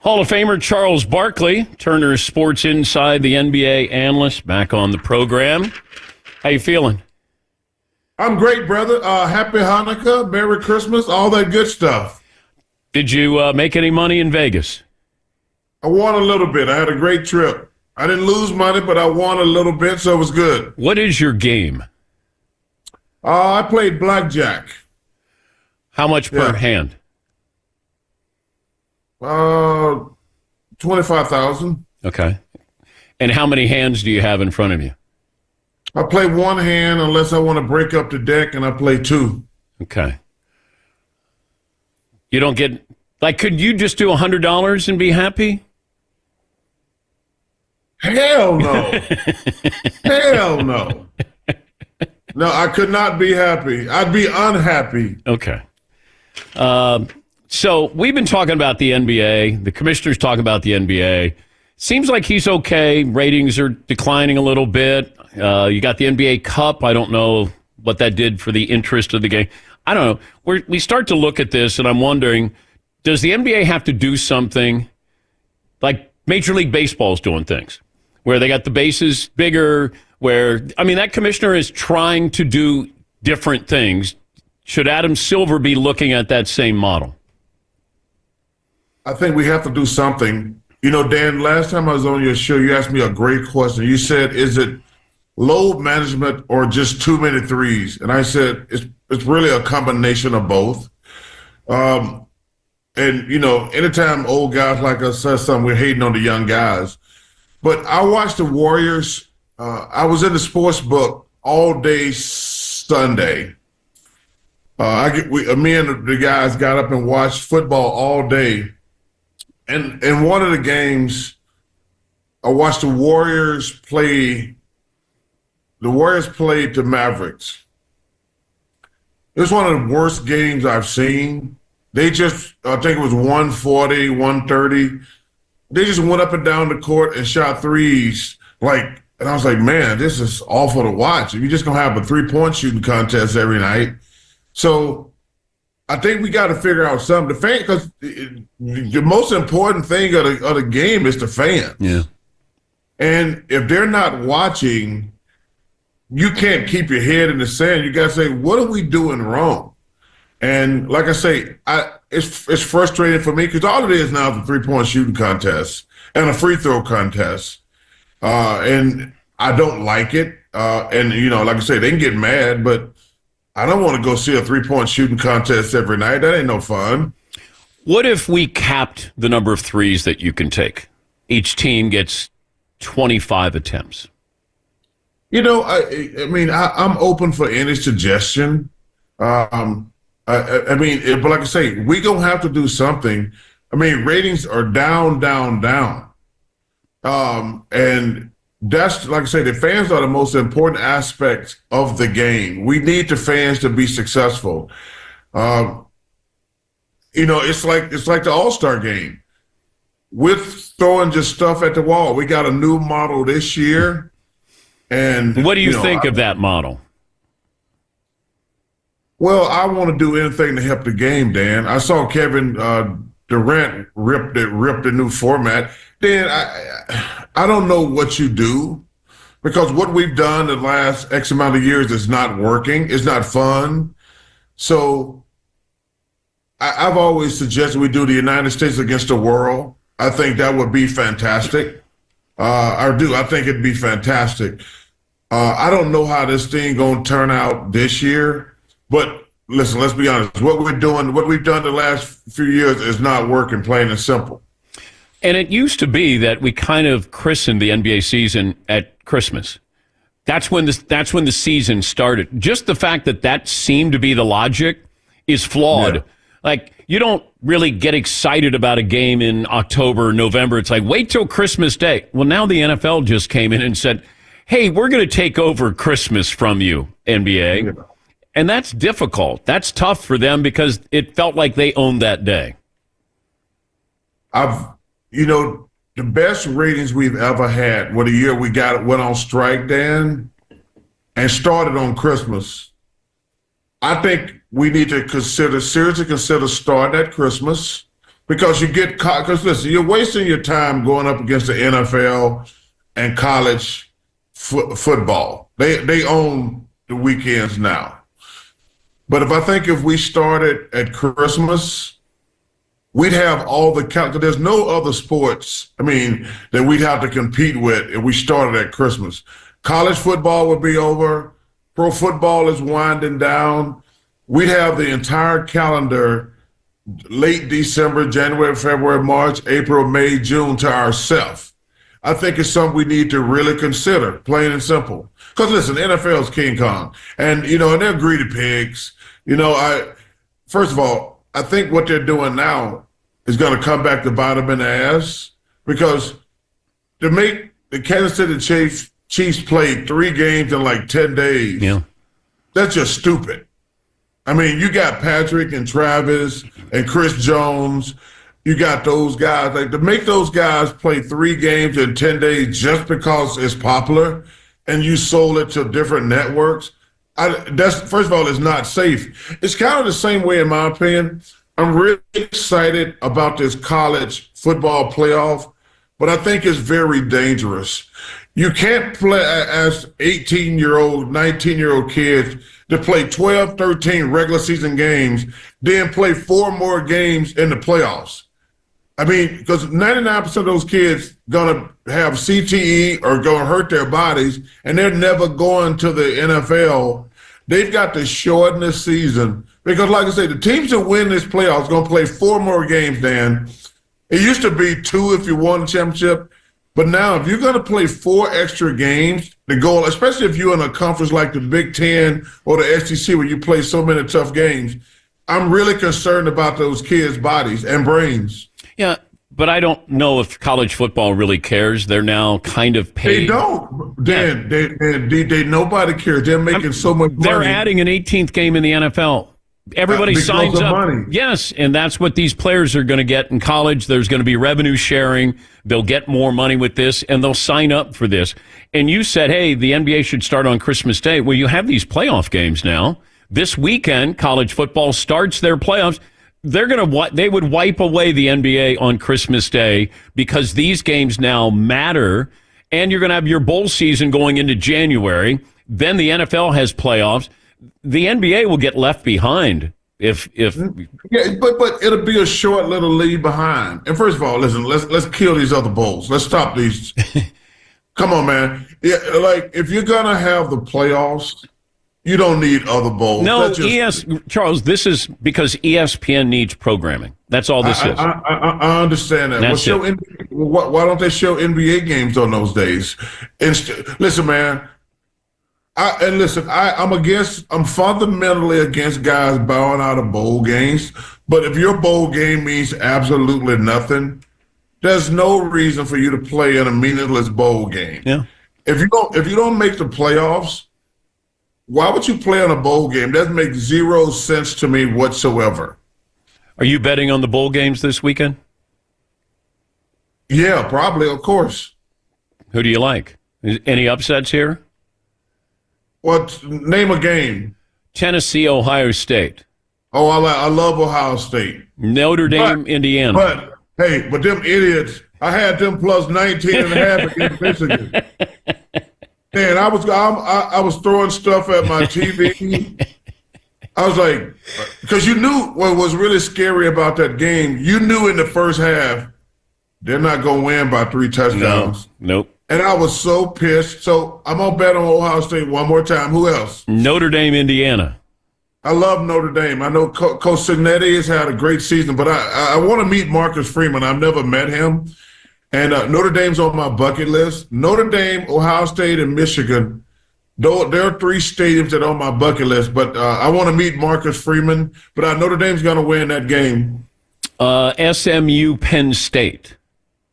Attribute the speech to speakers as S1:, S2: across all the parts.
S1: Hall of Famer Charles Barkley, Turner Sports Inside, the NBA analyst, back on the program. How you feeling?
S2: I'm great, brother. Happy Hanukkah, Merry Christmas, all that good stuff.
S1: Did you make any money in Vegas?
S2: I won a little bit. I had a great trip. I didn't lose money, but I won a little bit, so it was good.
S1: What is your game?
S2: I played blackjack.
S1: How much per hand?
S2: 25,000.
S1: Okay. And how many hands do you have in front of you?
S2: I play one hand unless I want to break up the deck, and I play two.
S1: Okay. You don't get, could you just do $100 and be happy?
S2: Hell no. Hell no. No, I could not be happy. I'd be unhappy.
S1: Okay. So we've been talking about the NBA. The commissioner's talking about the NBA. Seems like he's okay. Ratings are declining a little bit. You got the NBA Cup. I don't know what that did for the interest of the game. I don't know. We start to look at this, and I'm wondering, does the NBA have to do something like Major League Baseball's doing things, where they got the bases bigger, that commissioner is trying to do different things. Should Adam Silver be looking at that same model?
S2: I think we have to do something. You know, Dan, last time I was on your show, you asked me a great question. You said, is it load management or just too many threes? And I said, it's really a combination of both. And, you know, anytime old guys like us say something, we're hating on the young guys. But I watched the Warriors. I was in the sports book all day Sunday. Me and the guys got up and watched football all day. And in one of the games, I watched the Warriors play. The Warriors played the Mavericks. It was one of the worst games I've seen. They just, I think it was 140, 130. They just went up and down the court and shot threes. And I was like, man, this is awful to watch. If you're just going to have a three-point shooting contest every night. So I think we got to figure out something. Because the most important thing of the game is the fans.
S1: Yeah. And
S2: if they're not watching, you can't keep your head in the sand. You got to say, what are we doing wrong? And like I say, it's frustrating for me because all it is now is a three-point shooting contest and a free throw contest. And I don't like it. And, you know, like I say, they can get mad, but I don't want to go see a three-point shooting contest every night. That ain't no fun.
S1: What if we capped the number of threes that you can take? Each team gets 25 attempts.
S2: You know, I'm open for any suggestion. But like I say, we gonna have to do something. I mean, ratings are down. And that's, like I say, the fans are the most important aspect of the game. We need the fans to be successful. You know, it's like the All-Star game. We're throwing just stuff at the wall. We got a new model this year. And
S1: what do you think of that model?
S2: Well, I want to do anything to help the game, Dan. I saw Kevin Durant rip the new format. Dan, I don't know what you do because what we've done the last X amount of years is not working. It's not fun. So I've always suggested we do the United States against the world. I think that would be fantastic. I think it'd be fantastic. I don't know how this thing going to turn out this year. But listen, let's be honest. What we've done the last few years is not working, plain and simple.
S1: And it used to be that we kind of christened the NBA season at Christmas. That's when the season started. Just the fact that seemed to be the logic is flawed. Yeah. You don't really get excited about a game in October or November. It's like, wait till Christmas Day. Well, now the NFL just came in and said, hey, we're going to take over Christmas from you, NBA. Yeah. And that's difficult. That's tough for them because it felt like they owned that day.
S2: The best ratings we've ever had were the year we went on strike, Dan, and started on Christmas. I think we need to seriously consider starting at Christmas because you get caught. Because listen, you're wasting your time going up against the NFL and college football. They own the weekends now. But if we started at Christmas, we'd have all the count. There's no other sports, that we'd have to compete with if we started at Christmas. College football would be over. Pro football is winding down. We'd have the entire calendar late December, January, February, March, April, May, June to ourselves. I think it's something we need to really consider, plain and simple. Because listen, NFL's King Kong, and they're greedy pigs. First of all, I think what they're doing now is going to come back to bite them in the ass, because to make the Kansas City Chiefs play 3 games in like 10 days, that's just stupid. You got Patrick and Travis and Chris Jones. You got those guys. Like, to make those guys play 3 games in 10 days just because it's popular and you sold it to different networks, that's, first of all, it's not safe. It's kind of the same way, in my opinion. I'm really excited about this college football playoff, but I think it's very dangerous. You can't play as 18-year-old, 19-year-old kids to play 12, 13 regular season games, then play 4 more games in the playoffs. Because 99% of those kids going to have CTE or going to hurt their bodies, and they're never going to the NFL. They've got to shorten the season because, like I say, the teams that win this playoffs going to play 4 more games, Dan. It used to be 2 if you won the championship. But now, if you're going to play 4 extra games, the goal, especially if you're in a conference like the Big Ten or the SEC where you play so many tough games, I'm really concerned about those kids' bodies and brains.
S1: Yeah, but I don't know if college football really cares. They're now kind of paid.
S2: They don't. Dan, they nobody cares. They're making so much money.
S1: They're adding an 18th game in the NFL. Everybody signs up. Money. Yes, and that's what these players are going to get in college. There's going to be revenue sharing. They'll get more money with this, and they'll sign up for this. And you said, hey, the NBA should start on Christmas Day. Well, you have these playoff games now. This weekend, college football starts their playoffs. They would wipe away the NBA on Christmas Day because these games now matter, and you're going to have your bowl season going into January. Then the NFL has playoffs. The NBA will get left behind if but it'll be a short little lead behind. And first of all, listen, let's kill these other bowls. Let's stop these. Come on, man. Yeah, like, if you're gonna have the playoffs, you don't need other bowls. No, Charles, this is because ESPN needs programming. That's all this is.
S2: I understand that. Why don't they show NBA games on those days? Listen, man. I'm fundamentally against guys bowing out of bowl games. But if your bowl game means absolutely nothing, there's no reason for you to play in a meaningless bowl game.
S1: Yeah.
S2: If you don't make the playoffs, why would you play in a bowl game? That makes 0 sense to me whatsoever.
S1: Are you betting on the bowl games this weekend?
S2: Yeah, probably, of course.
S1: Who do you like? Any upsets here?
S2: Name a game.
S1: Tennessee, Ohio State.
S2: Oh, I love Ohio State.
S1: Notre Dame, Indiana.
S2: But them idiots, I had them plus 19 and a half against Michigan. Man, I was throwing stuff at my TV. I was like, because you knew what was really scary about that game. You knew in the first half, they're not going to win by 3 touchdowns.
S1: Nope.
S2: And I was so pissed. So I'm going to bet on Ohio State one more time. Who else?
S1: Notre Dame, Indiana.
S2: I love Notre Dame. I know Coach Cignetti has had a great season, but I want to meet Marcus Freeman. I've never met him. And Notre Dame's on my bucket list. Notre Dame, Ohio State, and Michigan. There are 3 stadiums that are on my bucket list. But I want to meet Marcus Freeman. But Notre Dame's going to win that game.
S1: SMU, Penn State.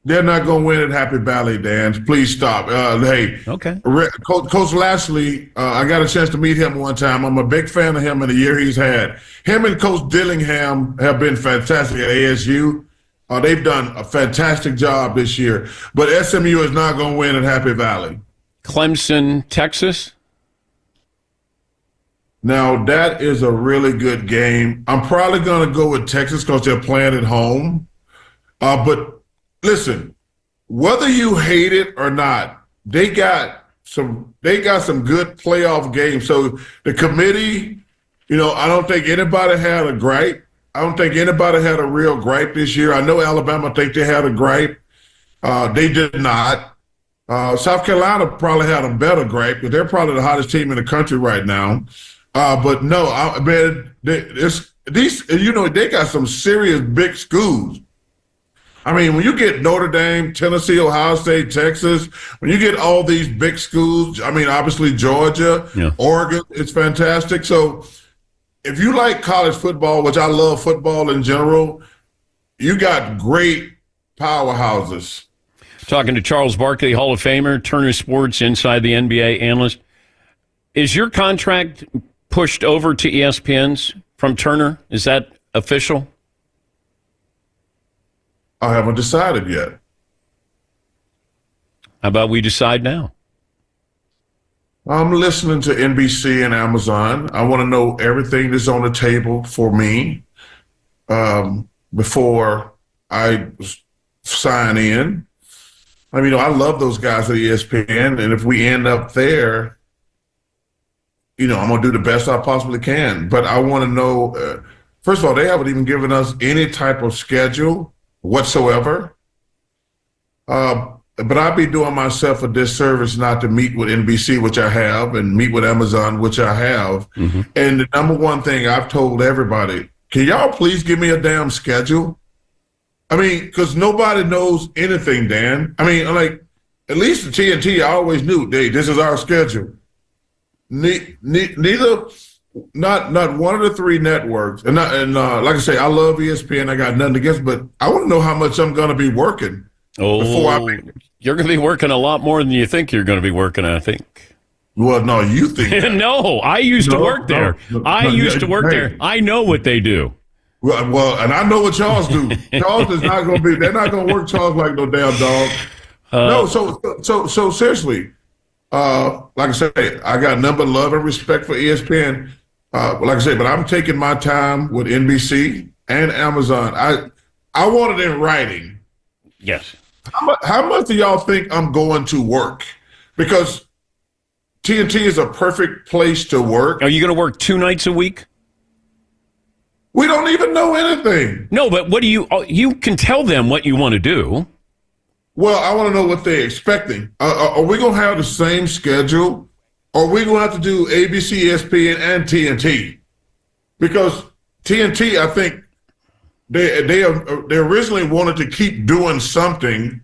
S2: They're not going to win at Happy Valley, Dan. Please stop. Hey,
S1: okay.
S2: Coach Lashley, I got a chance to meet him one time. I'm a big fan of him in the year he's had. Him and Coach Dillingham have been fantastic at ASU. They've done a fantastic job this year. But SMU is not going to win at Happy Valley.
S1: Clemson, Texas.
S2: Now, that is a really good game. I'm probably going to go with Texas because they're playing at home. But listen, whether you hate it or not, they got some good playoff games. So the committee, I don't think anybody had a gripe. I don't think anybody had a real gripe this year. I know Alabama think they had a gripe. They did not. South Carolina probably had a better gripe because they're probably the hottest team in the country right now. But no, they got some serious big schools. I mean, when you get Notre Dame, Tennessee, Ohio State, Texas, when you get all these big schools, I mean, obviously Georgia, Oregon, it's fantastic. So if you like college football, which I love football in general, you got great powerhouses.
S1: Talking to Charles Barkley, Hall of Famer, Turner Sports, inside the NBA analyst. Is your contract pushed over to ESPN's from Turner? Is that official?
S2: I haven't decided yet.
S1: How about we decide now?
S2: I'm listening to NBC and Amazon. I want to know everything that's on the table for me before I sign in. I mean, I love those guys at ESPN, and if we end up there, I'm going to do the best I possibly can. But I want to know, first of all, they haven't even given us any type of schedule whatsoever. But I'd be doing myself a disservice not to meet with NBC, which I have, and meet with Amazon, which I have. Mm-hmm. And the number one thing I've told everybody, can y'all please give me a damn schedule? I mean, because nobody knows anything, Dan. I mean, like, at least the TNT, I always knew, hey, this is our schedule. Neither, not one of the three networks. And like I say, I love ESPN. I got nothing against, but I want to know how much I'm going to be working.
S1: You're going to be working a lot more than you think you're going to be working, I think.
S2: Well, no, you think.
S1: No, I used to work there. I used to work there. I know what they do.
S2: Well, and I know what Charles do. Charles is not going to be. They're not going to work Charles like no damn dog. No, so seriously, like I say, I got number love and respect for ESPN. Like I say, but I'm taking my time with NBC and Amazon. I want it in writing.
S1: Yes.
S2: How much do y'all think I'm going to work? Because TNT is a perfect place to work.
S1: Are you going to work 2 nights a week?
S2: We don't even know anything.
S1: No, but what do you can tell them what you want to do.
S2: Well, I want to know what they're expecting. Are we going to have the same schedule? Or are we going to have to do ABC, ESPN, and TNT? Because TNT, I think, they originally wanted to keep doing something.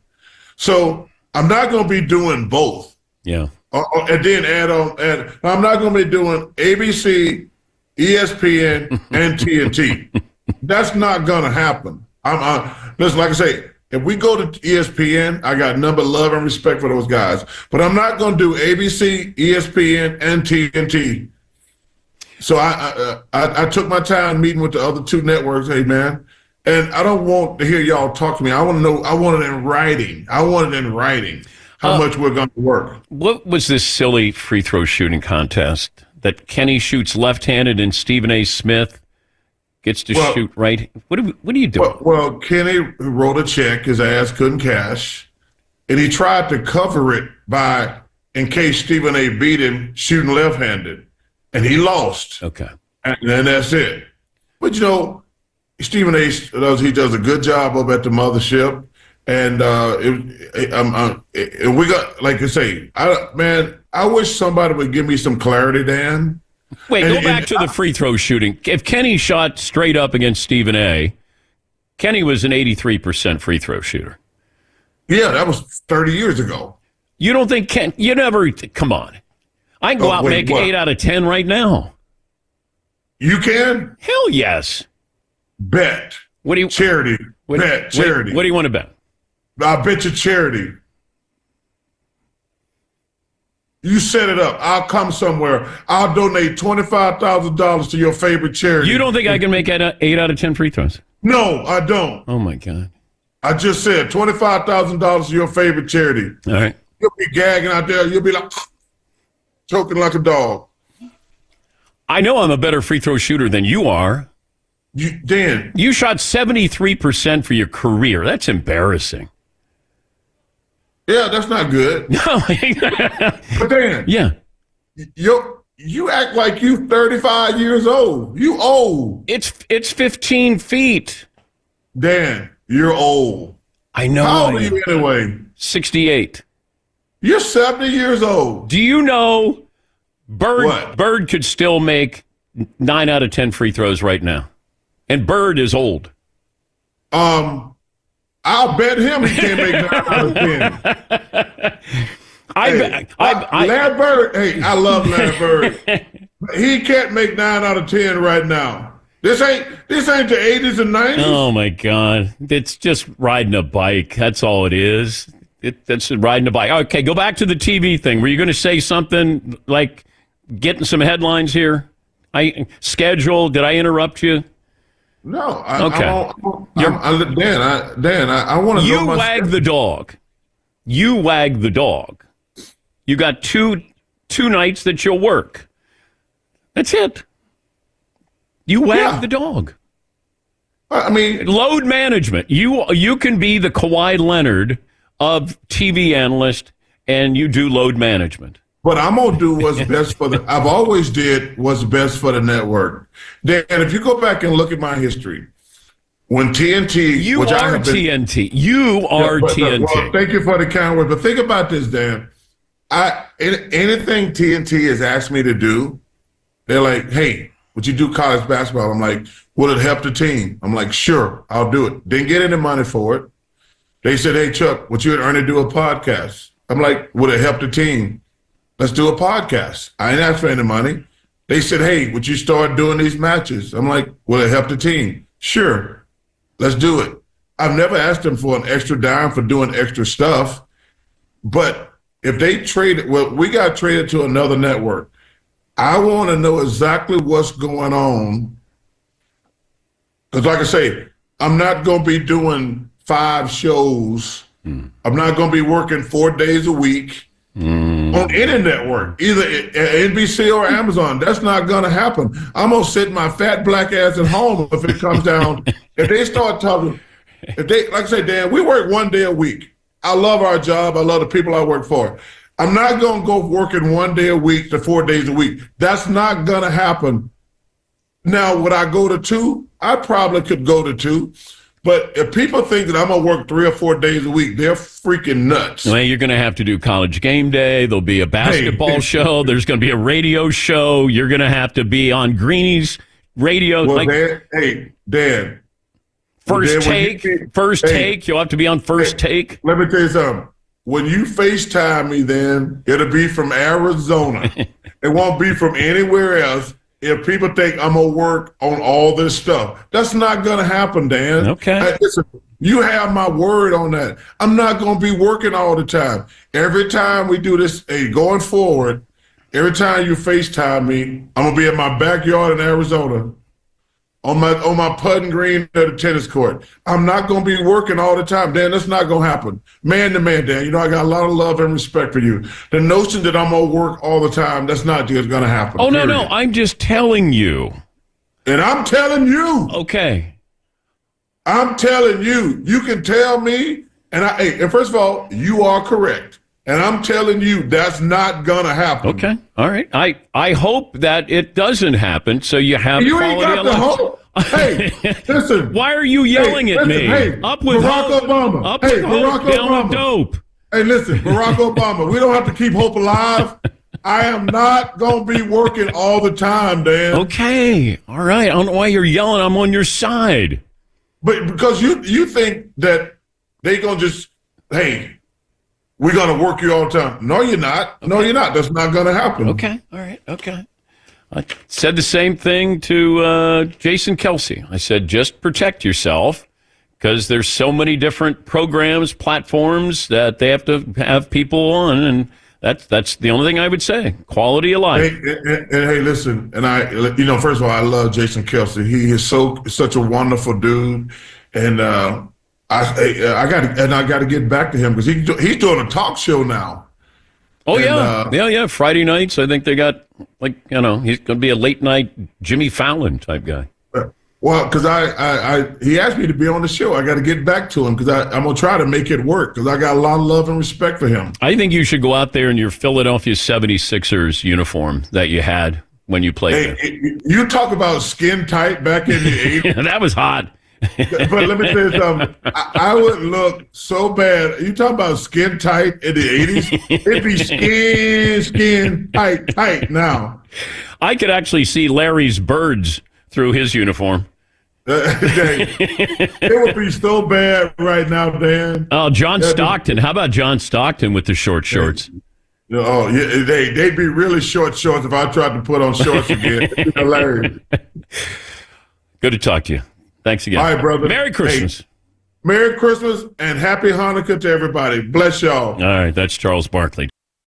S2: So I'm not going to be doing both.
S1: Yeah.
S2: And then add on, and I'm not going to be doing ABC, ESPN, and TNT. That's not going to happen. Listen, like I say, if we go to ESPN, I got number love and respect for those guys. But I'm not going to do ABC, ESPN, and TNT. So I took my time meeting with the other 2 networks. Hey, man. And I don't want to hear y'all talk to me. I want to know. I want it in writing. How much we're going to work. What
S1: was this silly free throw shooting contest that Kenny shoots left-handed and Stephen A. Smith gets to shoot right? What are you doing?
S2: Well, Kenny wrote a check. His ass couldn't cash. And he tried to cover it by, in case Stephen A. beat him, shooting left-handed. And he lost.
S1: Okay. And
S2: that's it. But, Stephen A. does a good job up at the mothership, and we got, like I say, I wish somebody would give me some clarity, Dan.
S1: Wait, go back to the free throw shooting. If Kenny shot straight up against Stephen A., Kenny was an 83% free throw shooter.
S2: Yeah, that was 30 years ago.
S1: You don't think you never, come on. I can go out and make 8 out of 10 right now.
S2: You can?
S1: Hell yes.
S2: Bet.
S1: What do you
S2: charity? Bet charity.
S1: What do you want to bet?
S2: I'll bet you charity. You set it up. I'll come somewhere. I'll donate $25,000 to your favorite charity.
S1: You don't think I can make 8 out of 10 free throws?
S2: No, I don't.
S1: Oh my God.
S2: I just said $25,000 to your favorite charity.
S1: All right.
S2: You'll be gagging out there. You'll be like choking like a dog.
S1: I know I'm a better free throw shooter than you are.
S2: Dan,
S1: You shot 73% for your career. That's embarrassing.
S2: yeah, that's not good.
S1: No.
S2: But Dan,
S1: Yeah.
S2: you act like you 35 years old. You old.
S1: It's 15 feet.
S2: Dan, you're old.
S1: I know.
S2: How old are you anyway?
S1: 68.
S2: You're 70 years old.
S1: Do you know
S2: What?
S1: Bird could still make 9 out of 10 free throws right now? And Bird is old.
S2: I'll bet him he can't make 9 out of 10. Larry Bird, I love Larry Bird. He can't make 9 out of 10 right now. This ain't the 80s and 90s.
S1: Oh my God! It's just riding a bike. That's all it is. That's riding a bike. Okay, go back to the TV thing. Were you going to say something like getting some headlines here? Schedule? Did I interrupt you?
S2: No.
S1: Okay.
S2: Dan, I want to know
S1: You
S2: my
S1: wag the dog. You wag the dog. You got two nights that you'll work. That's it. You wag the dog.
S2: I mean,
S1: Load management. You can be the Kawhi Leonard of TV analyst, and you do load management.
S2: but I'm gonna do what's best for the. I've always did what's best for the network. Dan, if you go back and look at my history, when TNT,
S1: You
S2: which I
S1: are
S2: have been,
S1: TNT. You are TNT.
S2: Well, thank you for the kind word, but think about this, Dan. Anything TNT has asked me to do, they're like, "Hey, would you do college basketball?" I'm like, "Will it help the team?" I'm like, "Sure, I'll do it." Didn't get any money for it. They said, "Hey, Chuck, would you and Ernie do a podcast?" I'm like, "Would it help the team? Let's do a podcast." I ain't asked for any money. They said, "Hey, would you start doing these matches?" I'm like, "Will it help the team?" "Sure, let's do it." I've never asked them for an extra dime for doing extra stuff, but if they traded, well, we got traded to another network. I want to know exactly what's going on. Because like I say, I'm not going to be doing 5 shows. I'm not going to be working 4 days a week on any network, either NBC or Amazon. That's not going to happen. I'm going to sit my fat black ass at home if it comes down. If they start talking, like I say, Dan, we work 1 day a week. I love our job. I love the people I work for. I'm not going to go working 1 day a week to 4 days a week. That's not going to happen. Now, would I go to 2? I probably could go to 2. But if people think that I'm going to work 3 or 4 days a week, they're freaking nuts.
S1: Well, you're going to have to do College Game Day. There'll be a basketball show. There's going to be a radio show. You're going to have to be on Greenie's radio.
S2: Well, Dan.
S1: First take. You'll have to be on First Take.
S2: Let me tell you something. When you FaceTime me, then it'll be from Arizona. It won't be from anywhere else. If people think I'm going to work on all this stuff, that's not going to happen, Dan.
S1: Okay.
S2: Listen, you have my word on that. I'm not going to be working all the time. Every time we do this, going forward, every time you FaceTime me, I'm going to be in my backyard in Arizona on my putting green at the tennis court. I'm not going to be working all the time, Dan. That's not going to happen. Man to man, Dan, I got a lot of love and respect for you. The notion that I'm going to work all the time, that's not just going to happen.
S1: Oh, no, I'm just telling you.
S2: And I'm telling you.
S1: Okay.
S2: I'm telling you. You can tell me, and first of all, you are correct. And I'm telling you, that's not going to happen.
S1: Okay. All right. I hope that it doesn't happen so you have
S2: You
S1: quality
S2: ain't got the hope. Hey, listen.
S1: Why are you yelling at me? Up with
S2: Barack
S1: hope.
S2: Obama.
S1: Up with hope, down with dope.
S2: Hey, listen, Barack Obama, we don't have to keep hope alive. I am not going to be working all the time, Dan.
S1: Okay. All right. I don't know why you're yelling. I'm on your side.
S2: But because you think that they going to just, hey, we're going to work you all the time. No, you're not. Okay. No, you're not. That's not going to happen.
S1: Okay. All right. Okay. I said the same thing to Jason Kelce. I said, just protect yourself because there's so many different programs, platforms that they have to have people on. And that's the only thing I would say. Quality of life.
S2: Hey, listen. And first of all, I love Jason Kelce. He is such a wonderful dude. And, I got to get back to him because he's doing a talk show now.
S1: Oh, and, yeah. Friday nights, I think they got he's going to be a late night Jimmy Fallon type guy.
S2: Well, because he asked me to be on the show. I got to get back to him because I'm going to try to make it work because I got a lot of love and respect for him.
S1: I think you should go out there in your Philadelphia 76ers uniform that you had when you played there.
S2: You talk about skin tight back in the 80s.
S1: That was hot.
S2: But let me tell you something. I would look so bad. You talk about skin tight in the 80s? It'd be skin tight now.
S1: I could actually see Larry's birds through his uniform.
S2: It would be so bad right now, Dan.
S1: Oh, John Stockton. How about John Stockton with the short shorts?
S2: Oh, yeah, they'd be really short shorts if I tried to put on shorts again. It's hilarious.
S1: Good to talk to you. Thanks again.
S2: All right, brother.
S1: Merry Christmas.
S2: Hey, Merry Christmas and Happy Hanukkah to everybody. Bless y'all.
S1: All right, that's Charles Barkley.